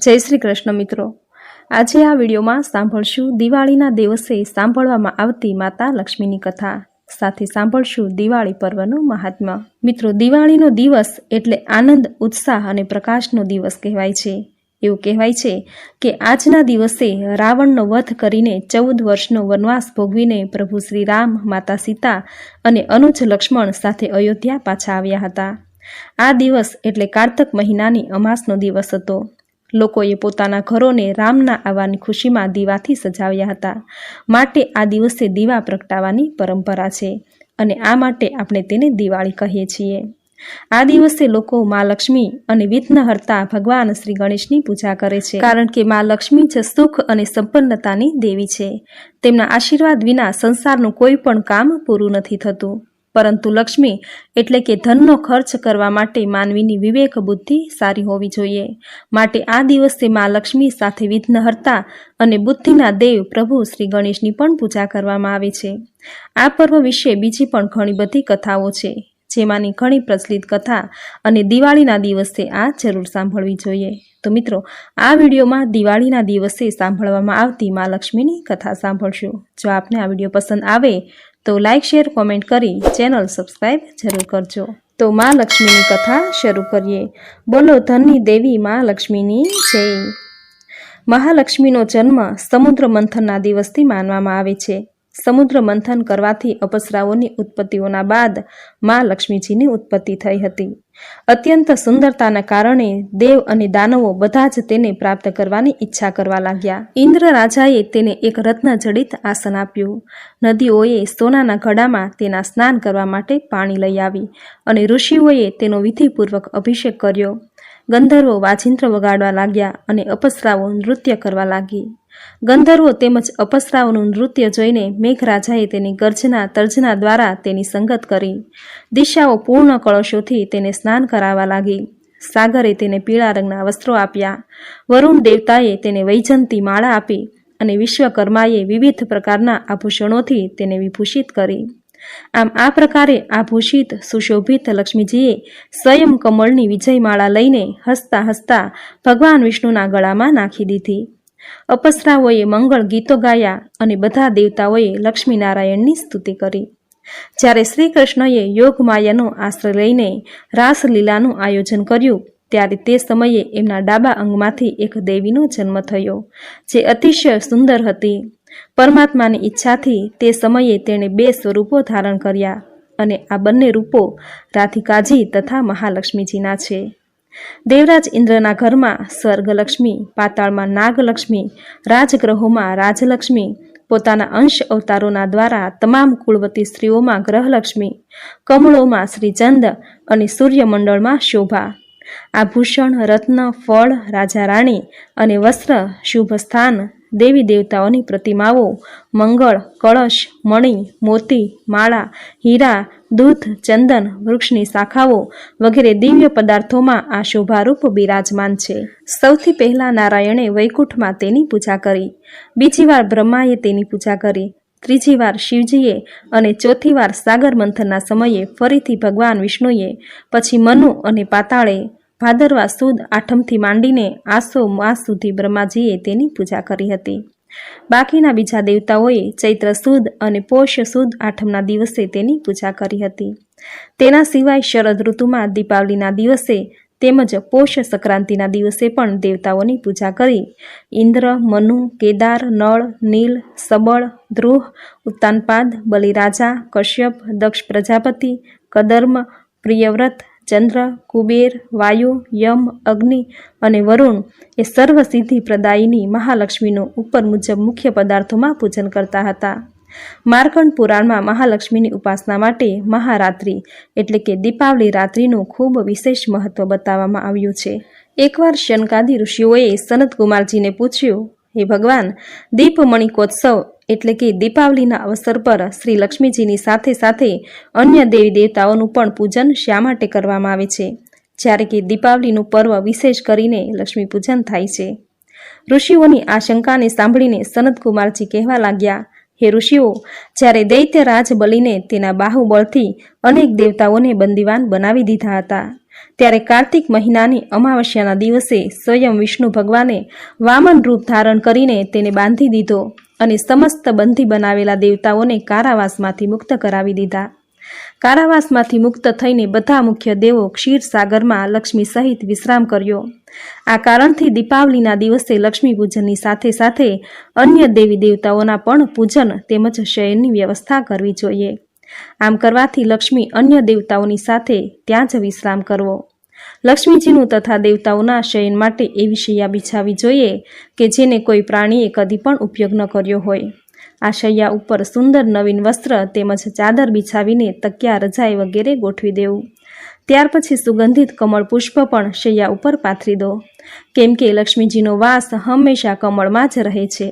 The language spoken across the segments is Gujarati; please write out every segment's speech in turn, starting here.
જય શ્રી કૃષ્ણ મિત્રો, આજે આ વિડીયોમાં સાંભળશું દિવાળીના દિવસે સાંભળવામાં આવતી માતા લક્ષ્મીની કથા. સાથે સાંભળશું દિવાળી પર્વનું મહાત્મ્ય. મિત્રો, દિવાળીનો દિવસ એટલે આનંદ, ઉત્સાહ અને પ્રકાશનો દિવસ કહેવાય છે. એવું કહેવાય છે કે આજના દિવસે રાવણનો વધ કરીને 14 વર્ષનો વનવાસ ભોગવીને પ્રભુ શ્રી રામ, માતા સીતા અને અનુજ લક્ષ્મણ સાથે અયોધ્યા પાછા આવ્યા હતા. આ દિવસ એટલે કારતક મહિનાની અમાસનો દિવસ હતો. લોકોએ પોતાના ઘરોને રામના આવવાની ખુશીમાં દીવાથી સજાવ્યા હતા. માટે આ દિવસે દીવા પ્રગટાવવાની પરંપરા છે અને આ માટે આપણે તેને દિવાળી કહીએ છીએ. આ દિવસે લોકો મા લક્ષ્મી અને વિઘ્નહર્તા ભગવાન શ્રી ગણેશની પૂજા કરે છે, કારણ કે મા લક્ષ્મી જ સુખ અને સંપન્નતાની દેવી છે. તેમના આશીર્વાદ વિના સંસારનું કોઈ પણ કામ પૂરું નથી થતું. પરંતુ લક્ષ્મી એટલે કે ધનનો ખર્ચ કરવા માટે માનવીની વિવેક બુદ્ધિ સારી હોવી જોઈએ. માટે આ દિવસે મા લક્ષ્મી સાથે વિઘ્નહર્તા અને બુદ્ધિના દેવ પ્રભુ શ્રી ગણેશની પણ પૂજા કરવામાં આવે છે. આ પર્વ વિશે બીજી પણ ઘણી બધી કથાઓ છે, જેમાંની ઘણી પ્રચલિત કથા અને દિવાળીના દિવસે આ જરૂર સાંભળવી જોઈએ. તો મિત્રો, આ વિડીયોમાં દિવાળીના દિવસે સાંભળવામાં આવતી મા લક્ષ્મીની કથા સાંભળશું. જો આપને આ વિડીયો પસંદ આવે તો લાઇક, શેર, કોમેન્ટ કરી ચેનલ સબસ્ક્રાઈબ જરૂર કરજો. તો મા લક્ષ્મીની કથા શરૂ કરીએ. બોલો ધનની દેવી મા લક્ષ્મીની જય. મહાલક્ષ્મીનો જન્મ સમુદ્ર મંથનના દિવસથી માનવામાં આવે છે. સમુદ્ર મંથન કરવાથી અપ્સરાઓની ઉત્પત્તિઓના બાદ મા લક્ષ્મીજીની ઉત્પત્તિ થઈ હતી. અત્યંત સુંદરતાના કારણે દેવ અને દાનવો બધા જ તેને પ્રાપ્ત કરવાની ઈચ્છા કરવા લાગ્યા. ઇન્દ્ર રાજાએ તેને એક રત્નજડિત આસન આપ્યું. નદીઓએ સોનાના ઘડામાં તેના સ્નાન કરવા માટે પાણી લઈ આવી અને ઋષિઓએ તેનો વિધિપૂર્વક અભિષેક કર્યો. ગંધર્વો વાજિંત્ર વગાડવા લાગ્યા અને અપ્સરાઓ નૃત્ય કરવા લાગી. ગંધર્વો તેમજ અપ્સરાઓનું નૃત્ય જોઈને મેઘરાજાએ તેની ગર્જના તર્જના દ્વારા તેની સંગત કરી. દિશાઓ પૂર્ણ કળશોથી તેને સ્નાન કરાવવા લાગી. સાગરે તેને પીળા રંગના વસ્ત્રો આપ્યા. વરુણ દેવતાએ તેને વૈજંતી માળા આપી અને વિશ્વકર્માએ વિવિધ પ્રકારના આભૂષણોથી તેને વિભૂષિત કરી. આમ આ પ્રકારે આભૂષિત સુશોભિત લક્ષ્મીજીએ સ્વયં કમળની વિજયમાળા લઈને હસતા હસતા ભગવાન વિષ્ણુના ગળામાં નાખી દીધી. અપ્સરાઓએ મંગળ ગીતો ગાયા અને બધા દેવતાઓએ લક્ષ્મીનારાયણની સ્તુતિ કરી. જ્યારે શ્રી કૃષ્ણએ યોગમાયાનો આશ્રય લઈને રાસલીલાનું આયોજન કર્યું, ત્યારે તે સમયે એમના ડાબા અંગમાંથી એક દેવીનો જન્મ થયો, જે અતિશય સુંદર હતી. પરમાત્માની ઈચ્છાથી તે સમયે તેણે 2 સ્વરૂપો ધારણ કર્યા અને આ બંને રૂપો રાધિકાજી તથા મહાલક્ષ્મીજીના છે. દેવરાજ ઇન્દ્રના ઘરમાં સ્વર્ગલક્ષ્મી, પાતાળમાં નાગલક્ષ્મી, રાજગ્રહોમાં રાજલક્ષ્મી, પોતાના અંશ અવતારોના દ્વારા તમામ કુળવતી સ્ત્રીઓમાં ગ્રહલક્ષ્મી, કમળોમાં શ્રીચંદ અને સૂર્યમંડળમાં શોભા. આભૂષણ, રત્ન, ફળ, રાજા રાણી અને વસ્ત્ર, શુભ સ્થાન, દેવી દેવતાઓની પ્રતિમાઓ, મંગળ, કળશ, મણિ, મોતી, માળા, હીરા, દૂધ, ચંદન, વૃક્ષની શાખાઓ વગેરે દિવ્ય પદાર્થોમાં આ શોભારૂપ બિરાજમાન છે. સૌથી પહેલા નારાયણે વૈકુંઠમાં તેની પૂજા કરી. બીજી વાર બ્રહ્માએ તેની પૂજા કરી. ત્રીજી વાર શિવજીએ અને ચોથી વાર સાગર મંથનના સમયે ફરીથી ભગવાન વિષ્ણુએ, પછી મનુ અને પાતાળે, ભાદરવા સુદ આઠમથી માંડીને આસો માસ સુધી બ્રહ્માજીએ તેની પૂજા કરી હતી. બાકીના બીજા દેવતાઓએ ચૈત્ર સુદ અને પોષ સુદ આઠમના દિવસે તેની પૂજા કરી હતી. તેના સિવાય શરદ ઋતુમાં દીપાવલીના દિવસે તેમજ પોષ સંક્રાંતિના દિવસે પણ દેવતાઓની પૂજા કરી. ઇન્દ્ર, મનુ, કેદાર, નળ, નીલ, સબળ, ધ્રુવ, ઉત્તાનપાદ, બલિરાજા, કશ્યપ, દક્ષ પ્રજાપતિ, કદર્મ, પ્રિયવ્રત, ચંદ્ર, કુબેર, વાયુ, યમ, અગ્નિ અને વરુણ એ સર્વ સિદ્ધિ પ્રદાયિની મહાલક્ષ્મીનું ઉપર મુજબ મુખ્ય પદાર્થોમાં પૂજન કરતા હતા. માર્કંડ પુરાણમાં મહાલક્ષ્મીની ઉપાસના માટે મહારાત્રિ એટલે કે દીપાવલી રાત્રિનું ખૂબ વિશેષ મહત્વ બતાવવામાં આવ્યું છે. એકવાર શનકાદી ઋષિઓએ સનત કુમારજીને પૂછ્યું, હે ભગવાન, દીપમણિકોત્સવ એટલે કે દીપાવલીના અવસર પર શ્રી લક્ષ્મીજીની સાથે સાથે અન્ય દેવી દેવતાઓનું પણ પૂજન શા માટે કરવામાં આવે છે, જ્યારે કે દીપાવલીનું પર્વ વિશેષ કરીને લક્ષ્મી પૂજન થાય છે? ઋષિઓની આ શંકાને સાંભળીને સનત કુમારજી કહેવા લાગ્યા, હે ઋષિઓ, જ્યારે દૈત્યરાજ બલિને તેના બાહુબળથી અનેક દેવતાઓને બંદીવાન બનાવી દીધા હતા, ત્યારે કાર્તિક મહિનાની અમાવસ્યાના દિવસે સ્વયં વિષ્ણુ ભગવાને વામન રૂપ ધારણ કરીને તેને બાંધી દીધો અને સમસ્ત બંધી બનાવેલા દેવતાઓને કારાવાસમાંથી મુક્ત કરાવી દીધા. કારાવાસમાંથી મુક્ત થઈને બધા મુખ્ય દેવો ક્ષીરસાગરમાં લક્ષ્મી સહિત વિશ્રામ કર્યો. આ કારણથી દીપાવલીના દિવસે લક્ષ્મી પૂજનની સાથે સાથે અન્ય દેવી દેવતાઓના પણ પૂજન તેમજ શયનની વ્યવસ્થા કરવી જોઈએ. આમ કરવાથી લક્ષ્મી અન્ય દેવતાઓની સાથે ત્યાં જ વિશ્રામ કરવો. લક્ષ્મીજીનું તથા દેવતાઓના શયન માટે એવી શૈયા બિછાવી જોઈએ કે જેને કોઈ પ્રાણીએ કદી પણ ઉપયોગ ન કર્યો હોય. આ શૈયા ઉપર સુંદર નવીન વસ્ત્ર તેમજ ચાદર બિછાવીને તકિયા રજાઈ વગેરે ગોઠવી દેવું. ત્યાર પછી સુગંધિત કમળ પુષ્પ પણ શૈયા ઉપર પાથરી દો, કેમ કે લક્ષ્મીજીનો વાસ હંમેશા કમળમાં જ રહે છે.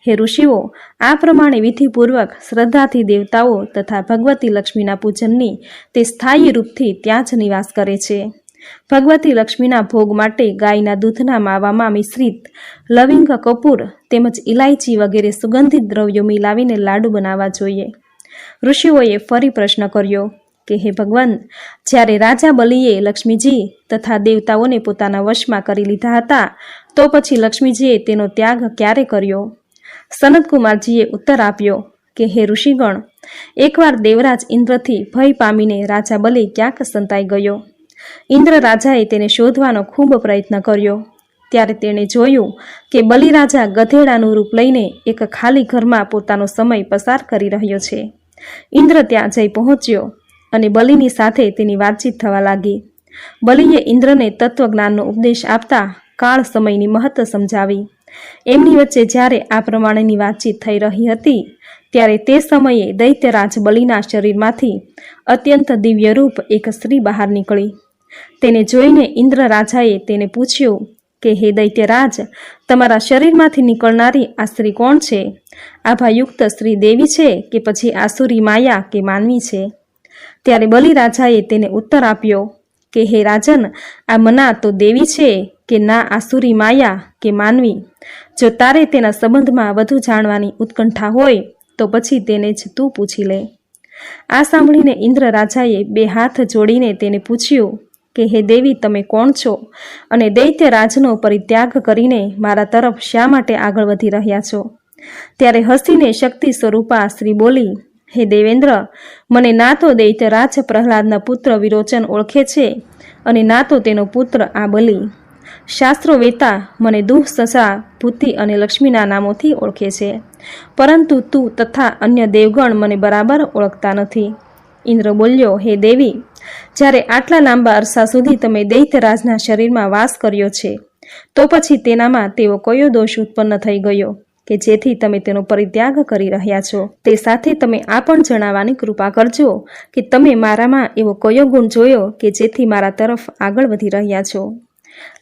હે ઋષિઓ, આ પ્રમાણે વિધિપૂર્વક શ્રદ્ધાથી દેવતાઓ તથા ભગવતી લક્ષ્મીના પૂજનની તે સ્થાયી રૂપથી ત્યાં જ નિવાસ કરે છે. ભગવતી લક્ષ્મીના ભોગ માટે ગાયના દૂધના માવામાં મિશ્રિત લવિંગ, કપૂર તેમજ ઇલાયચી વગેરે સુગંધિત દ્રવ્યો મિલાવીને લાડુ બનાવવા જોઈએ. ઋષિઓએ ફરી પ્રશ્ન કર્યો કે હે ભગવાન, જ્યારે રાજા બલિએ લક્ષ્મીજી તથા દેવતાઓને પોતાના વશમાં કરી લીધા હતા તો પછી લક્ષ્મીજીએ તેનો ત્યાગ ક્યારે કર્યો? સનતકુમારજીએ ઉત્તર આપ્યો કે હે ઋષિગણ, એકવાર દેવરાજ ઇન્દ્રથી ભય પામીને રાજા બલિ ક્યાંક સંતાઈ ગયો. ઇન્દ્ર રાજાએ તેને શોધવાનો ખૂબ પ્રયત્ન કર્યો. ત્યારે તેણે જોયું કે બલિરાજા ગધેડાનું રૂપ લઈને એક ખાલી ઘરમાં પોતાનો સમય પસાર કરી રહ્યો છે. ઇન્દ્ર ત્યાં જઈ પહોંચ્યો અને બલિની સાથે તેની વાતચીત થવા લાગી. બલિએ ઇન્દ્રને તત્વજ્ઞાનનો ઉપદેશ આપતા કાળ સમયની મહત્વ સમજાવી. એમની વચ્ચે જ્યારે આ પ્રમાણેની વાતચીત થઈ રહી હતી ત્યારે તે સમયે દૈત્યરાજ બલિના શરીરમાંથી અત્યંત દિવ્ય રૂપ એક સ્ત્રી બહાર નીકળી. તેને જોઈને ઇન્દ્ર રાજાએ તેને પૂછ્યું કે હે દૈત્યરાજ, તમારા શરીરમાંથી નીકળનારી આ સ્ત્રી કોણ છે? આભાયુક્ત સ્ત્રી દેવી છે કે પછી આસુરી માયા કે માનવી છે? ત્યારે બલિ રાજાએ તેને ઉત્તર આપ્યો કે હે રાજન, આ મના તો દેવી છે કે ના આસુરી માયા કે માનવી? જો તારે તેના સંબંધમાં વધુ જાણવાની ઉત્કંઠા હોય તો પછી તેને જ તું પૂછી લે. આ સાંભળીને ઇન્દ્ર રાજાએ બે હાથ જોડીને તેને પૂછ્યું કે હે દેવી, તમે કોણ છો અને દૈત્યરાજનો પરિત્યાગ કરીને મારા તરફ શા માટે આગળ વધી રહ્યા છો? ત્યારે હસીને શક્તિ સ્વરૂપા સ્ત્રી બોલી, હે દેવેન્દ્ર, મને ના તો દૈત્યરાજ પ્રહલાદના પુત્ર વિરોચન ઓળખે છે અને ના તો તેનો પુત્ર આ બલિ. શાસ્ત્રો વેતા મને દુઃખ, સસા, ભૂતિ અને લક્ષ્મીના નામોથી ઓળખે છે, પરંતુ તું તથા અન્ય દેવગણ મને બરાબર ઓળખતા નથી. ઇન્દ્ર બોલ્યો, હે દેવી, જ્યારે આટલા લાંબા અરસા સુધી તમે દૈત્યરાજના શરીરમાં વાસ કર્યો છે તો પછી તેનામાં તેવો કયો દોષ ઉત્પન્ન થઈ ગયો કે જેથી તમે તેનો પરિત્યાગ કરી રહ્યા છો? તે સાથે તમે આ પણ જણાવવાની કૃપા કરજો કે તમે મારામાં એવો કયો ગુણ જોયો કે જેથી મારા તરફ આગળ વધી રહ્યા છો?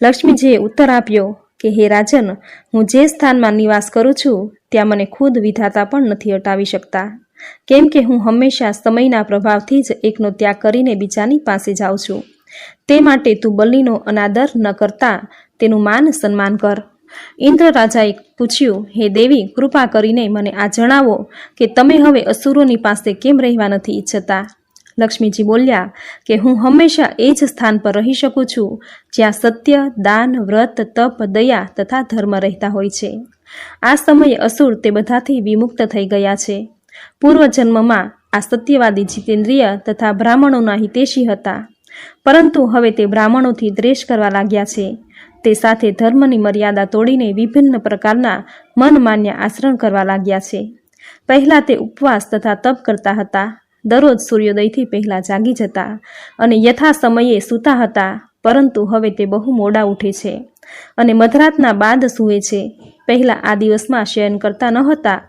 લક્ષ્મીજીએ ઉત્તર આપ્યો કે હે રાજન, હું જે સ્થાનમાં નિવાસ કરું છું ત્યાં મને ખુદ વિધાતા પણ નથી હટાવી શકતા, કેમ કે હું હંમેશા સમયના પ્રભાવથી જ એકનો ત્યાગ કરીને બીજાની પાસે જાઉં છું. તે માટે તું બલિનો અનાદર ન કરતા તેનું માન સન્માન કર. ઇન્દ્ર રાજાએ પૂછ્યું, હે દેવી, કૃપા કરીને મને આ જણાવો કે તમે હવે અસુરોની પાસે કેમ રહેવા નથી ઈચ્છતા? લક્ષ્મીજી બોલ્યા કે હું હંમેશા એ જ સ્થાન પર રહી શકું છું જ્યાં સત્ય, દાન, વ્રત, તપ, દયા તથા ધર્મ રહેતા હોય છે. આ સમયે અસુર તે બધાથી વિમુક્ત થઈ ગયા છે. પૂર્વજન્મમાં આ સત્યવાદી જીતેન્દ્રિય તથા બ્રાહ્મણોના હિતેશી હતા, પરંતુ હવે તે બ્રાહ્મણોથી દ્વેષ કરવા લાગ્યા છે. તે સાથે ધર્મની મર્યાદા તોડીને વિભિન્ન પ્રકારના મનમાન્ય આચરણ કરવા લાગ્યા છે. પહેલાં તે ઉપવાસ તથા તપ કરતા હતા, દરરોજ સૂર્યોદયથી પહેલાં જાગી જતા અને યથા સમયે સૂતા હતા, પરંતુ હવે તે બહુ મોડા ઉઠે છે અને મધરાતના બાદ સૂવે છે. પહેલાં આ દિવસમાં શયન કરતા ન હતા.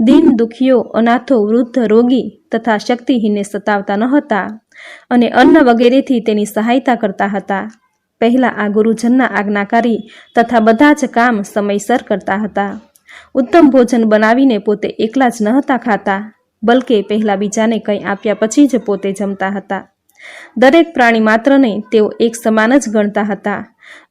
દીન દુખીઓ, અનાથો, વૃદ્ધ, રોગી તથા શક્તિહીનને સતાવતા ન હતા અને અન્ન વગેરેથી તેની સહાયતા કરતા હતા. પહેલાં આ ગુરુજનના આજ્ઞાકારી તથા બધા જ કામ સમયસર કરતા હતા. ઉત્તમ ભોજન બનાવીને પોતે એકલા જ ન હતા ખાતા, બલકે પહેલાં બીજાને કંઈ આપ્યા પછી જ પોતે જમતા હતા. દરેક પ્રાણી માત્રને તેઓ એક સમાન જ ગણતા હતા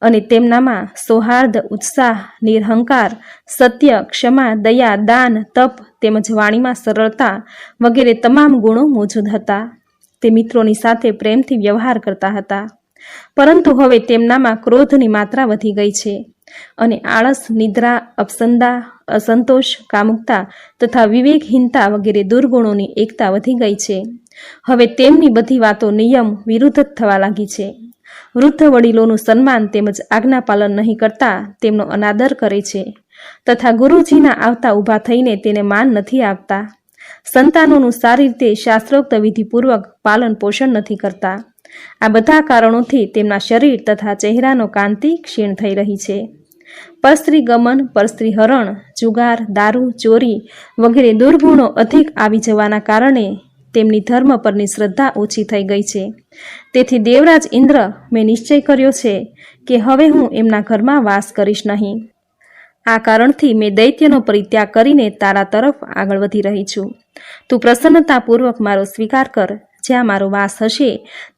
અને તેમનામાં સૌહાર્દ, ઉત્સાહ, નિરહંકાર, સત્ય, ક્ષમા, દયા, દાન, તપ તેમજ વાણીમાં સરળતા વગેરે તમામ ગુણો મોજૂદ હતા. તે મિત્રોની સાથે પ્રેમથી વ્યવહાર કરતા હતા. પરંતુ હવે તેમનામાં ક્રોધની માત્રા વધી ગઈ છે અને આળસ, નિદ્રા, અપસંદા, અસંતોષ, કામુકતા તથા વિવેકહીનતા વગેરે દુર્ગુણોની એકતા વધી ગઈ છે. હવે તેમની બધી વાતો નિયમ વિરુદ્ધ જ થવા લાગી છે. વૃદ્ધ વડીલોનું સન્માન તેમજ આજ્ઞા પાલન નહીં કરતા તેમનો અનાદર કરે છે તથા ગુરુજીના આવતા ઊભા થઈને તેને માન નથી આપતા. સંતાનોનું સારી રીતે શાસ્ત્રોક્ત વિધિપૂર્વક પાલન પોષણ નથી કરતા. આ બધા કારણોથી તેમના શરીર તથા ચહેરાનો કાંતિ ક્ષીણ થઈ રહી છે. પરસ્ત્રી ગમન, પરસ્ત્રી હરણ, જુગાર, દારૂ, ચોરી વગેરે દુર્ગુણો અધિક આવી જવાના કારણે તેમની ધર્મ પરની શ્રદ્ધા ઓછી થઈ ગઈ છે. તેથી દેવરાજ ઇન્દ્ર મેં નિશ્ચય કર્યો છે કે હવે હું એમના ઘરમાં વાસ કરીશ નહીં. આ કારણથી મેં દૈત્યનો પરિત્યાગ કરીને તારા તરફ આગળ વધી રહી છું. તું પ્રસન્નતાપૂર્વક મારો સ્વીકાર કર. જ્યાં મારો વાસ હશે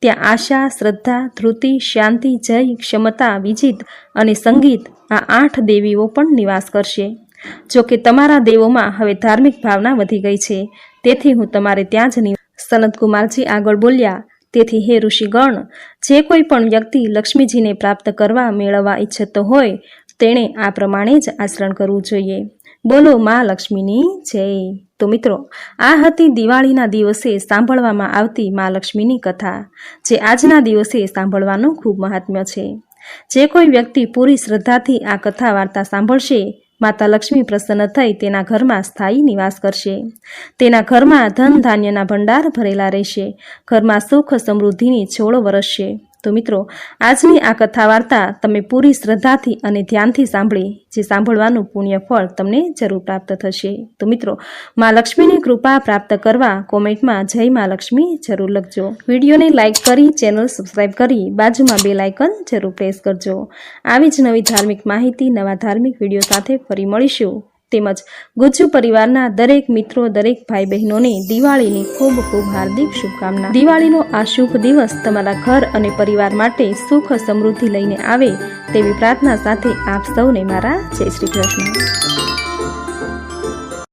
ત્યાં આશા, શ્રદ્ધા, ધૃતિ, શાંતિ, જય, ક્ષમતા, વિજિત અને સંગીત આ 8 દેવીઓ પણ નિવાસ કરશે. જો કે તમારા દેવોમાં હવે ધાર્મિક ભાવના વધી ગઈ છે, તેથી હું તમારે ત્યાં જ સનતકુમારજી આગળ બોલ્યા. તેથી હે ઋષિગણ, જે કોઈ પણ વ્યક્તિ લક્ષ્મીજીને પ્રાપ્ત કરવા મેળવવા ઈચ્છતો હોય તેણે આ પ્રમાણે જ આચરણ કરવું જોઈએ. બોલો મા લક્ષ્મીની જય. તો મિત્રો, આ હતી દિવાળીના દિવસે સાંભળવામાં આવતી મા લક્ષ્મીની કથા, જે આજના દિવસે સાંભળવાનું ખૂબ મહાત્મ્ય છે. જે કોઈ વ્યક્તિ પૂરી શ્રદ્ધાથી આ કથા વાર્તા સાંભળશે, માતા લક્ષ્મી પ્રસન્ન થઈ તેના ઘરમાં સ્થાયી નિવાસ કરશે. તેના ઘરમાં ધન ધાન્યના ભંડાર ભરેલા રહેશે. ઘરમાં સુખ સમૃદ્ધિની છોડ વરસશે. તો મિત્રો, આજની આ કથા વાર્તા તમે પૂરી શ્રદ્ધાથી અને ધ્યાનથી સાંભળી, જે સાંભળવાનું પુણ્ય ફળ તમને જરૂર પ્રાપ્ત થશે. તો મિત્રો, મા લક્ષ્મીની કૃપા પ્રાપ્ત કરવા કોમેન્ટમાં જય મા લક્ષ્મી જરૂર લખજો. વિડીયોને લાઇક કરી, ચેનલ સબસ્ક્રાઇબ કરી, બાજુમાં બેલ આઇકન જરૂર પ્રેસ કરજો. આવી જ નવી ધાર્મિક માહિતી, નવા ધાર્મિક વિડીયો સાથે ફરી મળીશું. તેમજ ગુજ્જુ પરિવારના દરેક મિત્રો, દરેક ભાઈ બહેનોને દિવાળીની ખૂબ ખૂબ હાર્દિક શુભકામના. દિવાળીનો આ શુભ દિવસ તમારા ઘર અને પરિવાર માટે સુખ સમૃદ્ધિ લઈને આવે તેવી પ્રાર્થના સાથે આપ સૌને મારા જય શ્રી કૃષ્ણ.